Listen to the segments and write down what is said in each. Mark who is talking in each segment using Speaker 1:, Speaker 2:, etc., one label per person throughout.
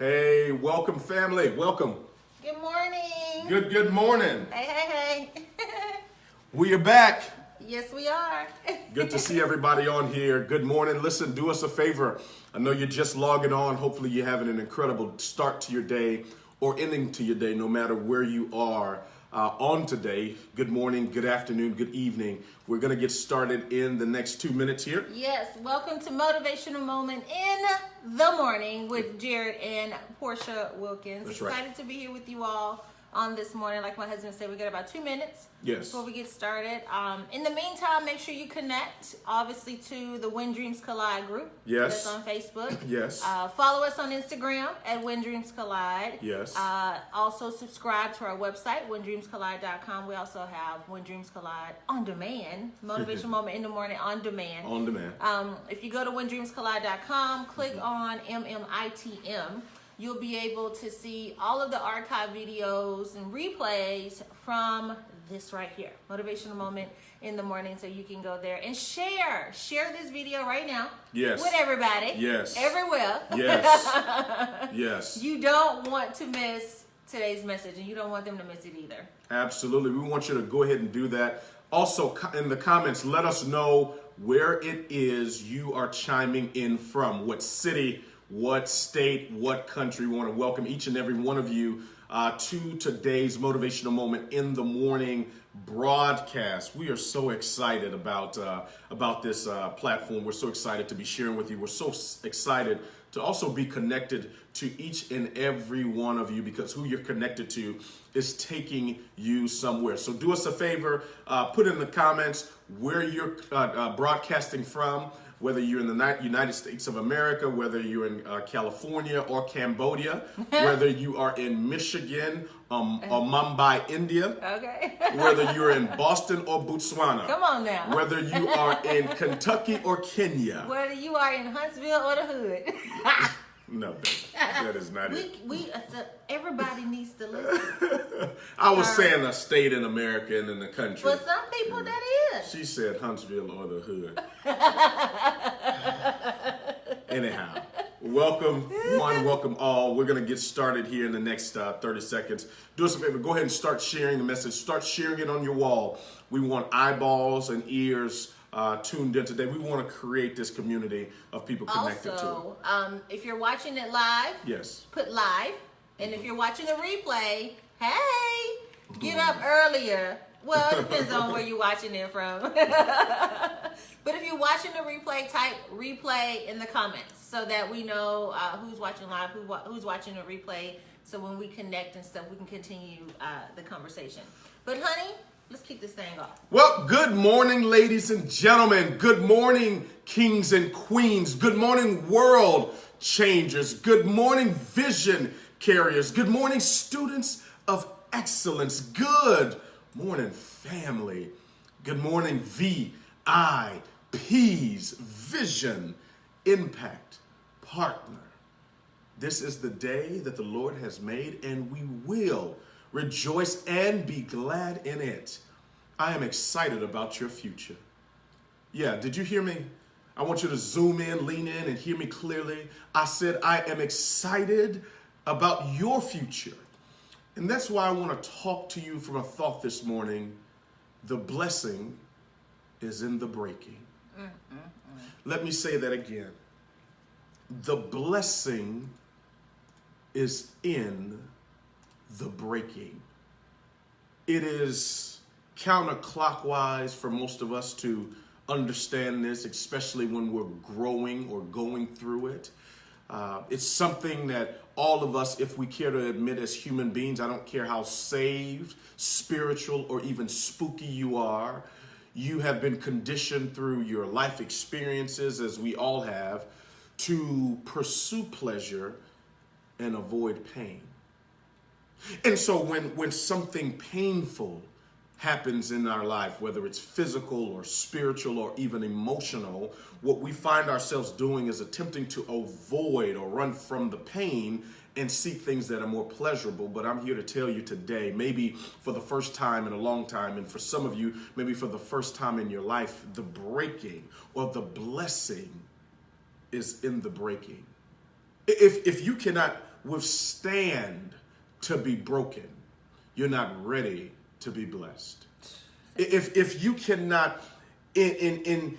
Speaker 1: Hey, welcome family, welcome.
Speaker 2: Good morning.
Speaker 1: Good morning.
Speaker 2: Hey.
Speaker 1: We are back.
Speaker 2: Yes, we are.
Speaker 1: Good to see everybody on here. Good morning. Listen, do us a favor. I know you're just logging on. Hopefully you're having an incredible start to your day or ending to your day, no matter where you are on today. Good morning, good afternoon, good evening. We're going to get started in the next 2 minutes here.
Speaker 2: Yes, welcome to Motivational Moment in the morning with Jarrod and Porshea Wilkins.
Speaker 1: That's
Speaker 2: Excited
Speaker 1: right.
Speaker 2: to be here with you all on this morning. Like my husband said, we got about 2 minutes before we get started. In the meantime, make sure you connect, obviously, to the When Dreams Collide group.
Speaker 1: Yes.
Speaker 2: That's on Facebook.
Speaker 1: Yes.
Speaker 2: Follow us on Instagram at When Dreams Collide.
Speaker 1: Yes.
Speaker 2: Also subscribe to our website, whendreamscollide.com. We also have When Dreams Collide on demand, Motivational Moment in the morning on demand.
Speaker 1: On demand.
Speaker 2: If you go to whendreamscollide.com, click on MMITM. You'll be able to see all of the archive videos and replays from this right here, Motivational Moment in the morning. So you can go there and share this video right now.
Speaker 1: Yes.
Speaker 2: With everybody.
Speaker 1: Yes.
Speaker 2: Everywhere.
Speaker 1: Yes. Yes.
Speaker 2: You don't want to miss today's message, and you don't want them to miss it either.
Speaker 1: Absolutely. We want you to go ahead and do that. Also, in the comments, let us know where it is you are chiming in from, what city, what state, what country. We want to welcome each and every one of you to today's Motivational Moment in the morning broadcast. We are so excited about this platform. We're so excited to be sharing with you. We're so excited to also be connected to each and every one of you, because who you're connected to is taking you somewhere. So do us a favor, put in the comments where you're broadcasting from, whether you're in the United States of America, whether you're in California or Cambodia, whether you are in Michigan or Mumbai, India,
Speaker 2: Okay.
Speaker 1: whether you're in Boston or Botswana,
Speaker 2: Come on now.
Speaker 1: whether you are in Kentucky or Kenya.
Speaker 2: Whether you are in Huntsville or the hood.
Speaker 1: No, baby, that is not it.
Speaker 2: Everybody needs to listen.
Speaker 1: I was saying a state in America and in the country.
Speaker 2: For some people, that is.
Speaker 1: She said Huntsville or the hood. Anyhow, welcome one, welcome all. We're going to get started here in the next 30 seconds. Do us a favor, go ahead and start sharing the message. Start sharing it on your wall. We want eyeballs and ears tuned in today. We want to create this community of people connected to it.
Speaker 2: Also, if you're watching it live,
Speaker 1: Yes.
Speaker 2: put live. And if you're watching the replay, hey, get up earlier. Well, it depends on where you're watching it from. But if you're watching the replay, type replay in the comments so that we know who's watching live, who's watching the replay. So when we connect and stuff, we can continue the conversation. But honey, let's kick this thing off.
Speaker 1: Well, good morning, ladies and gentlemen. Good morning, kings and queens. Good morning, world changers. Good morning, vision carriers. Good morning, students of excellence. Good morning, family. Good morning, VIPs, Vision Impact Partner. This is the day that the Lord has made, and we will rejoice and be glad in it. I am excited about your future. Yeah, did you hear me? I want you to zoom in, lean in, and hear me clearly. I said I am excited about your future. And that's why I want to talk to you from a thought this morning. The blessing is in the breaking. Let me say that again. The blessing is in the breaking. It is counterclockwise for most of us to understand this, especially when we're growing or going through it. It's something that all of us, if we care to admit as human beings, I don't care how saved, spiritual, or even spooky you are, you have been conditioned through your life experiences, as we all have, to pursue pleasure and avoid pain. And so when something painful happens in our life, whether it's physical or spiritual or even emotional, what we find ourselves doing is attempting to avoid or run from the pain and seek things that are more pleasurable. But I'm here to tell you today, maybe for the first time in a long time, and for some of you, maybe for the first time in your life, the breaking or the blessing is in the breaking. If you cannot withstand to be broken, you're not ready to be blessed. If you cannot enclose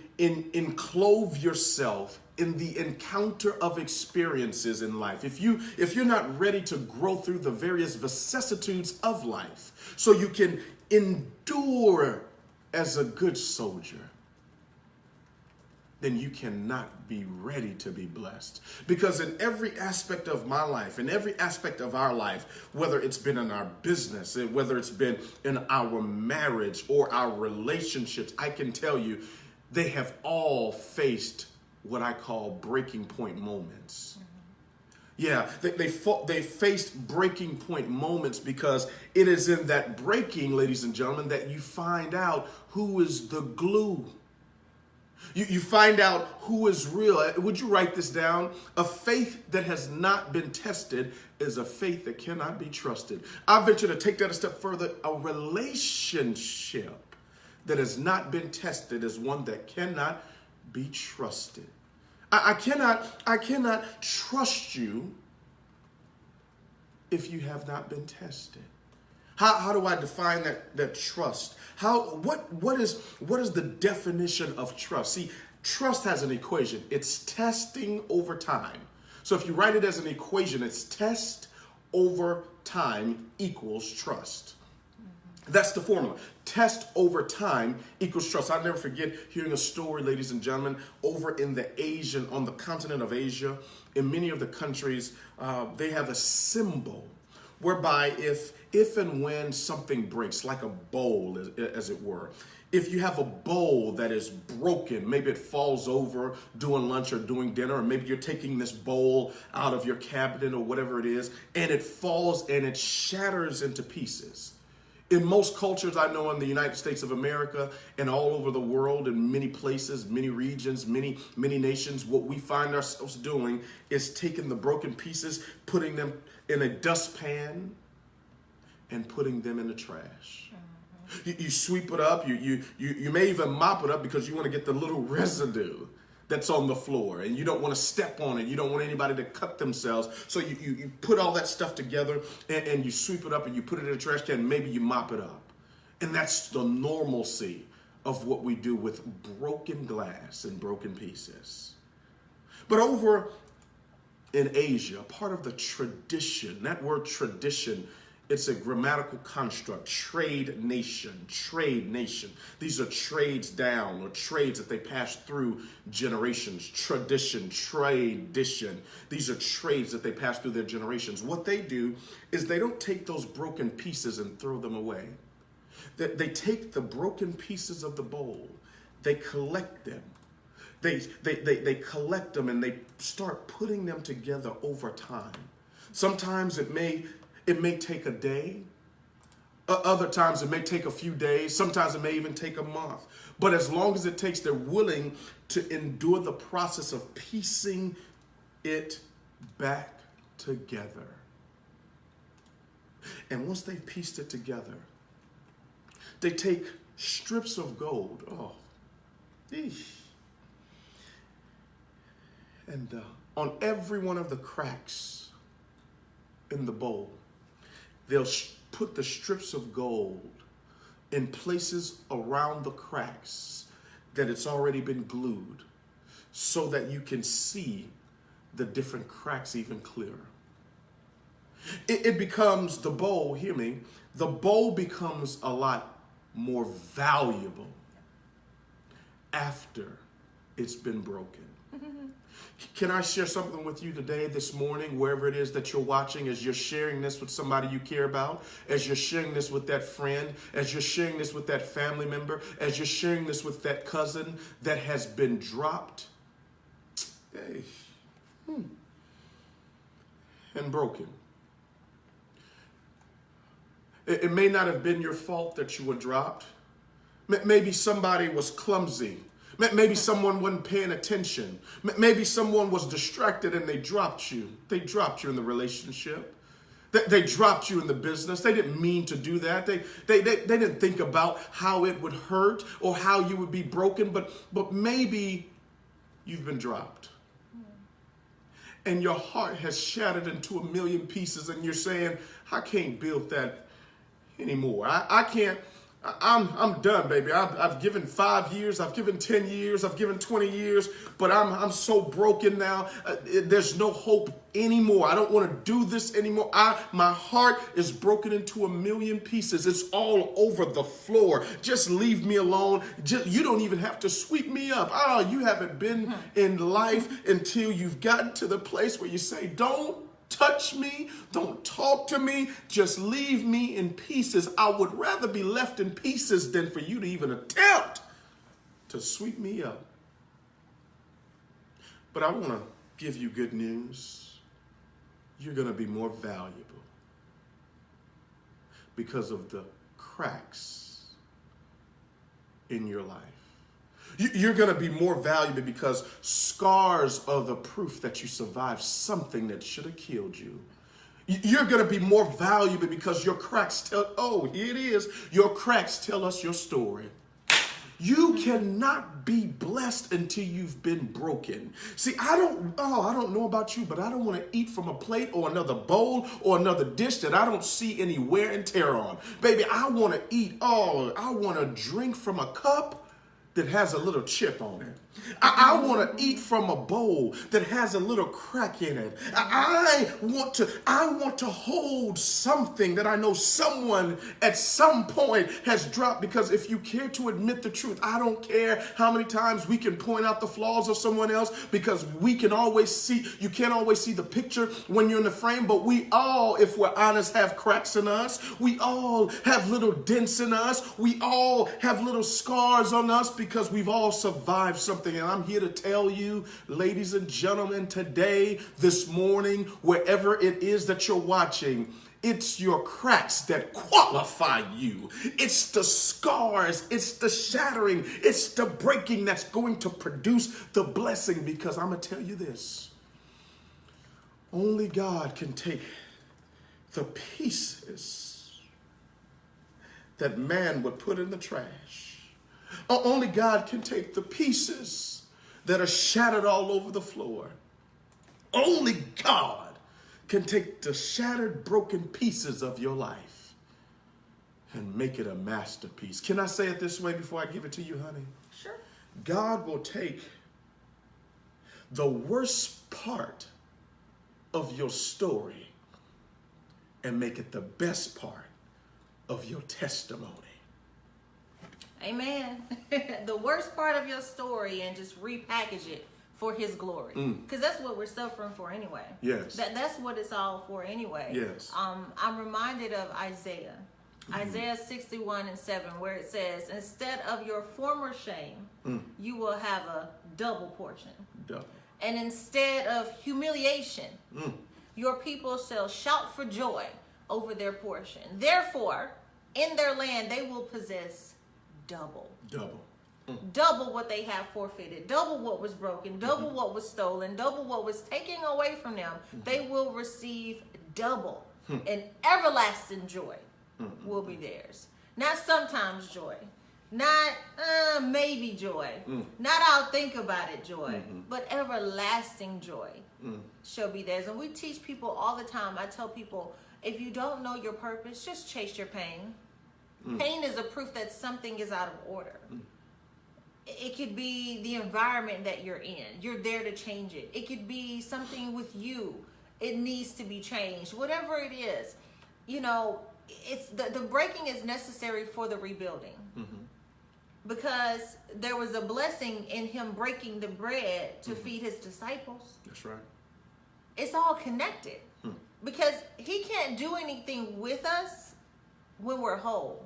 Speaker 1: yourself in the encounter of experiences in life, if you're not ready to grow through the various vicissitudes of life so you can endure as a good soldier, then you cannot be ready to be blessed. Because in every aspect of my life, in every aspect of our life, whether it's been in our business, whether it's been in our marriage or our relationships, I can tell you they have all faced what I call breaking point moments. Yeah, they faced breaking point moments because it is in that breaking, ladies and gentlemen, that you find out who is the glue. You find out who is real. Would you write this down? A faith that has not been tested is a faith that cannot be trusted. I venture to take that a step further. A relationship that has not been tested is one that cannot be trusted. I cannot trust you if you have not been tested. How do I define that trust? What is the definition of trust? See, trust has an equation. It's testing over time. So if you write it as an equation, it's test over time equals trust. That's the formula. Test over time equals trust. I'll never forget hearing a story, ladies and gentlemen, over on the continent of Asia, in many of the countries, they have a symbol whereby if and when something breaks, like a bowl, as it were, if you have a bowl that is broken, maybe it falls over during lunch or doing dinner, or maybe you're taking this bowl out of your cabinet or whatever it is, and it falls and it shatters into pieces. In most cultures I know in the United States of America and all over the world, in many places, many regions, many nations, what we find ourselves doing is taking the broken pieces, putting them in a dustpan, and putting them in the trash. You sweep it up, you may even mop it up because you want to get the little residue that's on the floor, and you don't want to step on it. You don't want anybody to cut themselves. So you put all that stuff together and you sweep it up and you put it in a trash can, and maybe you mop it up. And that's the normalcy of what we do with broken glass and broken pieces. But over in Asia, part of the tradition, that word tradition, it's a grammatical construct, trade nation. These are trades down or trades that they pass through generations. Tradition, tradition. These are trades that they pass through their generations. What they do is they don't take those broken pieces and throw them away. They take the broken pieces of the bowl, they collect them. They collect them and they start putting them together over time. Sometimes it may take a day. Other times it may take a few days. Sometimes it may even take a month. But as long as it takes, they're willing to endure the process of piecing it back together. And once they've pieced it together, they take strips of gold. Oh, eesh. And on every one of the cracks in the bowl, they'll put the strips of gold in places around the cracks that it's already been glued so that you can see the different cracks even clearer. It becomes, the bowl, hear me, the bowl becomes a lot more valuable after it's been broken. Can I share something with you today, this morning, wherever it is that you're watching, as you're sharing this with somebody you care about, as you're sharing this with that friend, as you're sharing this with that family member, as you're sharing this with that cousin that has been dropped and broken. It may not have been your fault that you were dropped. Maybe somebody was clumsy. Maybe someone wasn't paying attention. Maybe someone was distracted and they dropped you. They dropped you in the relationship. They dropped you in the business. They didn't mean to do that. They didn't think about how it would hurt or how you would be broken, but maybe you've been dropped. and your heart has shattered into a million pieces, and you're saying, I can't build that anymore. I can't. I'm done, baby. I've given 5 years, I've given 10 years, I've given 20 years, but I'm so broken now. There's no hope anymore. I don't want to do this anymore. My heart is broken into a million pieces. It's all over the floor. Just leave me alone. You don't even have to sweep me up. You haven't been in life until you've gotten to the place where you say, don't touch me, don't talk to me, just leave me in pieces. I would rather be left in pieces than for you to even attempt to sweep me up. But I want to give you good news. You're going to be more valuable because of the cracks in your life. You're going to be more valuable because scars are the proof that you survived something that should have killed you. You're going to be more valuable because your cracks here it is. Your cracks tell us your story. You cannot be blessed until you've been broken. See, I don't know about you, but I don't want to eat from a plate or another bowl or another dish that I don't see any wear and tear on. Baby, I want to I want to drink from a cup that has a little chip on it. I want to eat from a bowl that has a little crack in it. I want to hold something that I know someone at some point has dropped, because if you care to admit the truth, I don't care how many times we can point out the flaws of someone else, because you can't always see the picture when you're in the frame, but we all, if we're honest, have cracks in us. We all have little dents in us. We all have little scars on us because we've all survived something. And I'm here to tell you, ladies and gentlemen, today, this morning, wherever it is that you're watching, it's your cracks that qualify you. It's the scars, it's the shattering, it's the breaking that's going to produce the blessing. Because I'm going to tell you this, only God can take the pieces that man would put in the trash. Only God can take the pieces that are shattered all over the floor. Only God can take the shattered, broken pieces of your life and make it a masterpiece. Can I say it this way before I give it to you, honey?
Speaker 2: Sure.
Speaker 1: God will take the worst part of your story and make it the best part of your testimony.
Speaker 2: Amen. The worst part of your story, and just repackage it for his glory. Because that's what we're suffering for anyway.
Speaker 1: Yes.
Speaker 2: That's what it's all for anyway.
Speaker 1: Yes.
Speaker 2: I'm reminded of Isaiah. Isaiah 61:7, where it says, instead of your former shame, you will have a double portion.
Speaker 1: Double.
Speaker 2: And instead of humiliation, your people shall shout for joy over their portion. Therefore, in their land, they will possess double what they have forfeited, double what was broken, double what was stolen, double what was taken away from them. They will receive double, and everlasting joy will be theirs. Not sometimes joy, not maybe joy, not I'll think about it joy, but everlasting joy shall be theirs. And we teach people all the time. I tell people, if you don't know your purpose, just chase your pain. Pain is a proof that something is out of order. It could be the environment that you're in. You're there to change it. It could be something with you. It needs to be changed. Whatever it is, it's the breaking is necessary for the rebuilding. Because there was a blessing in him breaking the bread to feed his disciples.
Speaker 1: That's right.
Speaker 2: It's all connected. Because he can't do anything with us when we're whole.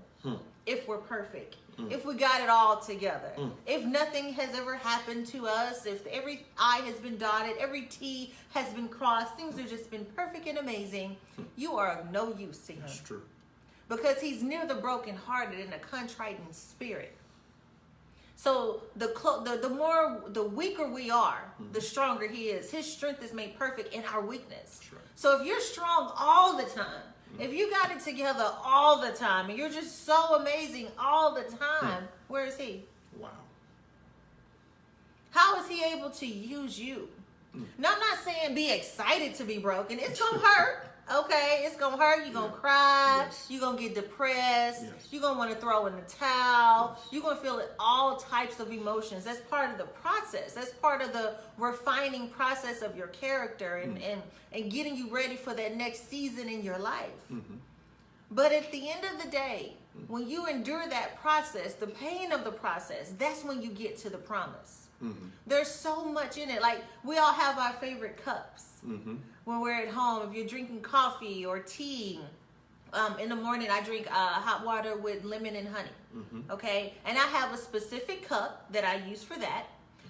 Speaker 2: If we're perfect, if we got it all together, if nothing has ever happened to us, if every I has been dotted, every T has been crossed, things have just been perfect and amazing, you are of no use to him.
Speaker 1: That's true.
Speaker 2: Because he's near the brokenhearted and the contrite in spirit. So the weaker we are, the stronger he is. His strength is made perfect in our weakness.
Speaker 1: That's right.
Speaker 2: So if you're strong all the time, if you got it together all the time, and you're just so amazing all the time, where is he?
Speaker 1: Wow.
Speaker 2: How is he able to use you? Now, I'm not saying be excited to be broken. It's going to hurt. Okay, it's going to hurt. You're going to cry.
Speaker 1: Yes.
Speaker 2: You're going to get depressed.
Speaker 1: Yes.
Speaker 2: You're going to want to throw in the towel.
Speaker 1: Yes.
Speaker 2: You're going to feel all types of emotions. That's part of the process. That's part of the refining process of your character and getting you ready for that next season in your life.
Speaker 1: Mm-hmm.
Speaker 2: But at the end of the day, when you endure that process, the pain of the process, that's when you get to the promise.
Speaker 1: Mm-hmm.
Speaker 2: There's so much in it. Like, we all have our favorite cups.
Speaker 1: Mm-hmm.
Speaker 2: When we're at home, if you're drinking coffee or tea, in the morning I drink hot water with lemon and honey.
Speaker 1: Mm-hmm.
Speaker 2: Okay, and I have a specific cup that I use for that,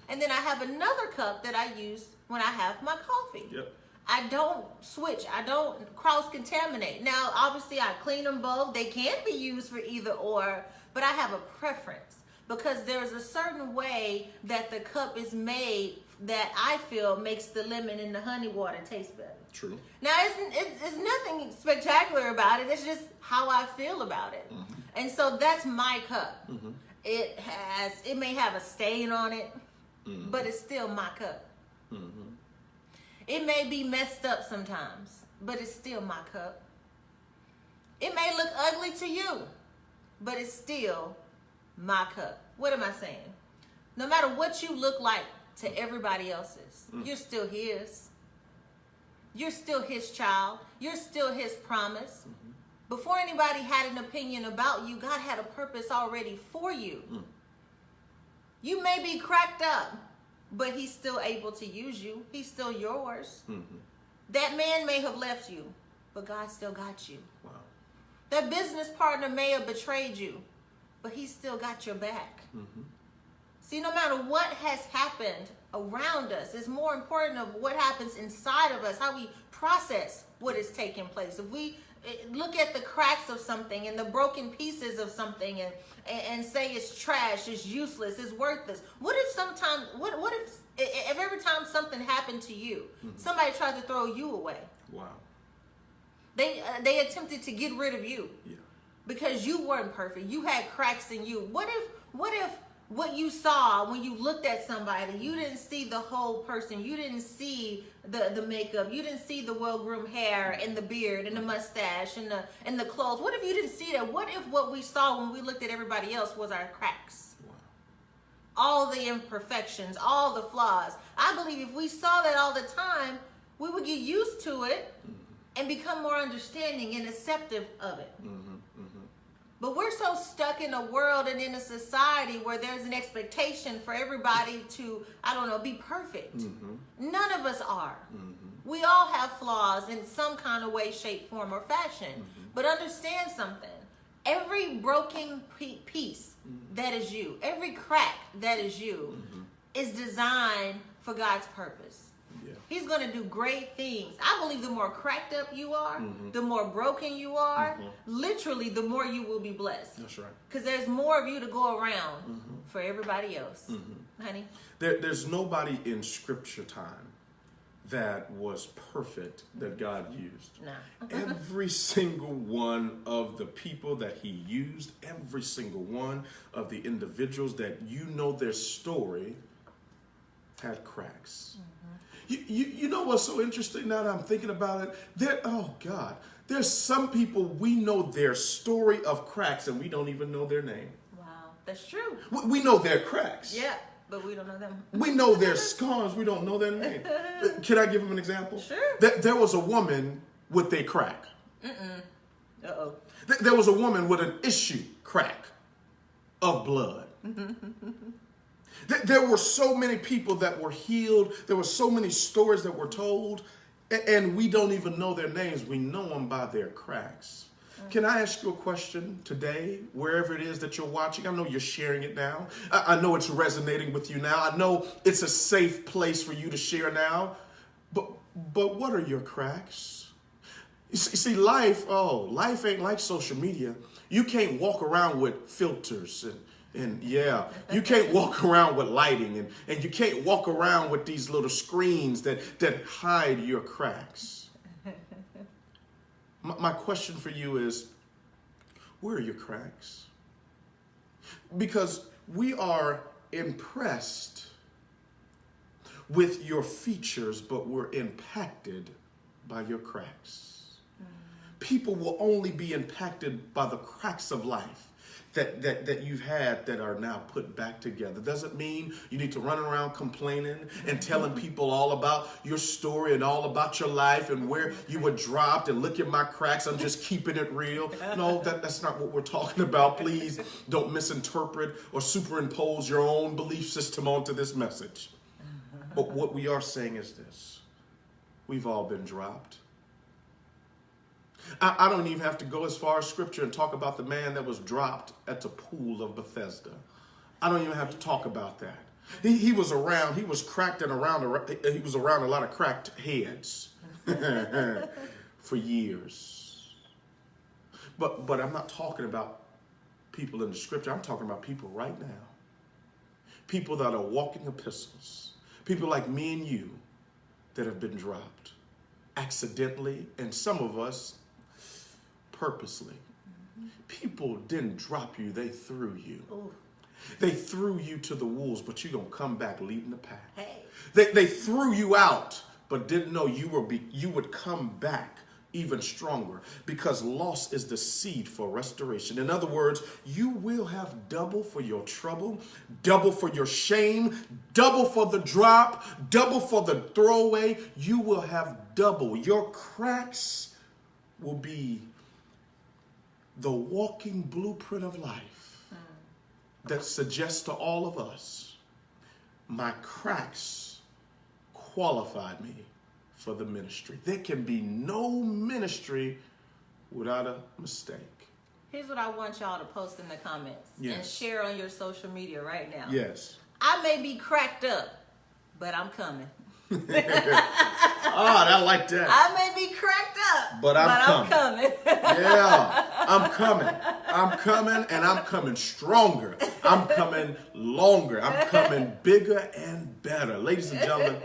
Speaker 2: and then I have another cup that I use when I have my coffee.
Speaker 1: Yep.
Speaker 2: I don't switch. I don't cross-contaminate. Now, obviously, I clean them both. They can be used for either or, but I have a preference because there's a certain way that the cup is made that I feel makes the lemon and the honey water taste better.
Speaker 1: True.
Speaker 2: Now, it's nothing spectacular about it. It's just how I feel about it.
Speaker 1: Mm-hmm.
Speaker 2: And so that's my cup.
Speaker 1: Mm-hmm.
Speaker 2: It may have a stain on it,
Speaker 1: Mm-hmm.
Speaker 2: but it's still my cup.
Speaker 1: Mm-hmm.
Speaker 2: It may be messed up sometimes, but it's still my cup. It may look ugly to you, but it's still my cup. What am I saying? No matter what you look like to everybody else's, you're still his. You're still his child. You're still his promise.
Speaker 1: Mm-hmm.
Speaker 2: Before anybody had an opinion about you, God had a purpose already for you. You may be cracked up, but he's still able to use you. He's still yours.
Speaker 1: Mm-hmm.
Speaker 2: That man may have left you, but God still got you.
Speaker 1: Wow.
Speaker 2: That business partner may have betrayed you, but he still got your back.
Speaker 1: Mm-hmm.
Speaker 2: See, no matter what has happened around us, it's more important of what happens inside of us, how we process what is taking place. If we look at the cracks of something and the broken pieces of something and say it's trash, it's useless, it's worthless. What if every time something happened to you, somebody tried to throw you away?
Speaker 1: Wow.
Speaker 2: They attempted to get rid of you.
Speaker 1: Yeah.
Speaker 2: Because you weren't perfect. You had cracks in you. What if what you saw when you looked at somebody, you didn't see the whole person. You didn't see the makeup. You didn't see the well-groomed hair and the beard and the mustache and the clothes. What if you didn't see that? What if what we saw when we looked at everybody else was our cracks?
Speaker 1: Wow.
Speaker 2: All the imperfections, all the flaws. I believe if we saw that all the time, we would get used to it and become more understanding and accepting of it.
Speaker 1: Mm-hmm. Mm-hmm.
Speaker 2: But we're so stuck in a world and in a society where there's an expectation for everybody to, be perfect.
Speaker 1: Mm-hmm.
Speaker 2: None of us are.
Speaker 1: Mm-hmm.
Speaker 2: We all have flaws in some kind of way, shape, form, or fashion.
Speaker 1: Mm-hmm.
Speaker 2: But understand something. Every broken piece that is you, every crack that is you, is designed for God's purpose.
Speaker 1: Yeah.
Speaker 2: He's going to do great things. I believe the more cracked up you are, the more broken you are, literally the more you will be blessed.
Speaker 1: That's right.
Speaker 2: Because there's more of you to go around for everybody else. Honey?
Speaker 1: There's nobody in scripture time that was perfect that God used.
Speaker 2: No.
Speaker 1: Every single one of the people that he used, every single one of the individuals that their story had cracks. You know what's so interesting now that I'm thinking about it? There's some people we know their story of cracks and we don't even know their name.
Speaker 2: Wow. That's true.
Speaker 1: We know their cracks.
Speaker 2: Yeah, but we don't know them.
Speaker 1: We know their scars, we don't know their name. Can I give them an example?
Speaker 2: Sure.
Speaker 1: There was a woman with a crack.
Speaker 2: Uh-oh.
Speaker 1: There was a woman with an issue crack of blood. There were so many people that were healed. There were so many stories that were told, and we don't even know their names. We know them by their cracks. Can I ask you a question today, wherever it is that you're watching? I know you're sharing it now. I know it's resonating with you now. I know it's a safe place for you to share now. But what are your cracks? You see, life ain't like social media. You can't walk around with filters and you can't walk around with lighting and you can't walk around with these little screens that hide your cracks. My question for you is, where are your cracks? Because we are impressed with your features, but we're impacted by your cracks. People will only be impacted by the cracks of life that you've had that are now put back together. Doesn't mean you need to run around complaining and telling people all about your story and all about your life and where you were dropped and look at my cracks, I'm just keeping it real. No, that's not what we're talking about. Please don't misinterpret or superimpose your own belief system onto this message. But what we are saying is this: we've all been dropped. I don't even have to go as far as scripture and talk about the man that was dropped at the pool of Bethesda. I don't even have to talk about that. He was around, he was cracked and he was around a lot of cracked heads for years. But I'm not talking about people in the scripture. I'm talking about people right now. People that are walking epistles. People like me and you that have been dropped accidentally, and some of us purposely. People didn't drop you, they threw you. Ooh. They threw you to the wolves, but you're going to come back leading the pack. Hey. They threw you out, but didn't know you would come back even stronger, because loss is the seed for restoration. In other words, you will have double for your trouble, double for your shame, double for the drop, double for the throwaway. You will have double. Your cracks will be the walking blueprint of life that suggests to all of us, my cracks qualified me for the ministry. There can be no ministry without a mistake.
Speaker 2: Here's what I want y'all to post in the comments and share on your social media right now.
Speaker 1: Yes.
Speaker 2: I may be cracked up, but I'm coming.
Speaker 1: I like that.
Speaker 2: I may be cracked up,
Speaker 1: but I'm coming. Yeah, I'm coming, and I'm coming stronger. I'm coming longer. I'm coming bigger and better. Ladies and gentlemen,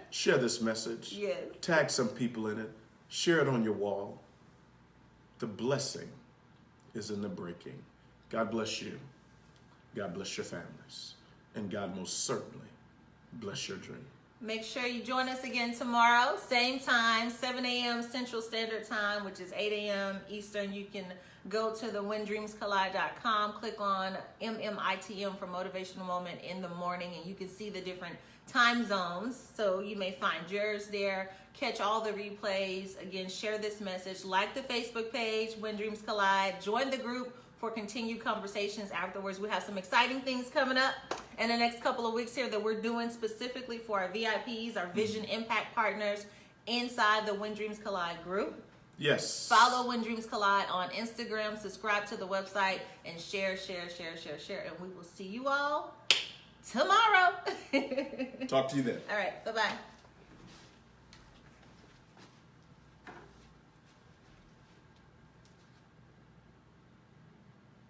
Speaker 1: share this message.
Speaker 2: Yes.
Speaker 1: Tag some people in it. Share it on your wall. The blessing is in the breaking. God bless you. God bless your families. And God most certainly bless your dream.
Speaker 2: Make sure you join us again tomorrow, same time, 7 a.m. Central Standard Time, which is 8 a.m. Eastern. You can go to the whendreamscollide.com, click on MMITM for Motivational Moment in the morning, and you can see the different time zones. So you may find yours there, catch all the replays. Again, share this message, like the Facebook page, When Dreams Collide, join the group for continued conversations afterwards. We have some exciting things coming up in the next couple of weeks here that we're doing specifically for our VIPs, our Vision Impact Partners inside the When Dreams Collide group.
Speaker 1: Yes.
Speaker 2: Follow When Dreams Collide on Instagram, subscribe to the website, and share. And we will see you all tomorrow.
Speaker 1: Talk to you then.
Speaker 2: All right. Bye-bye.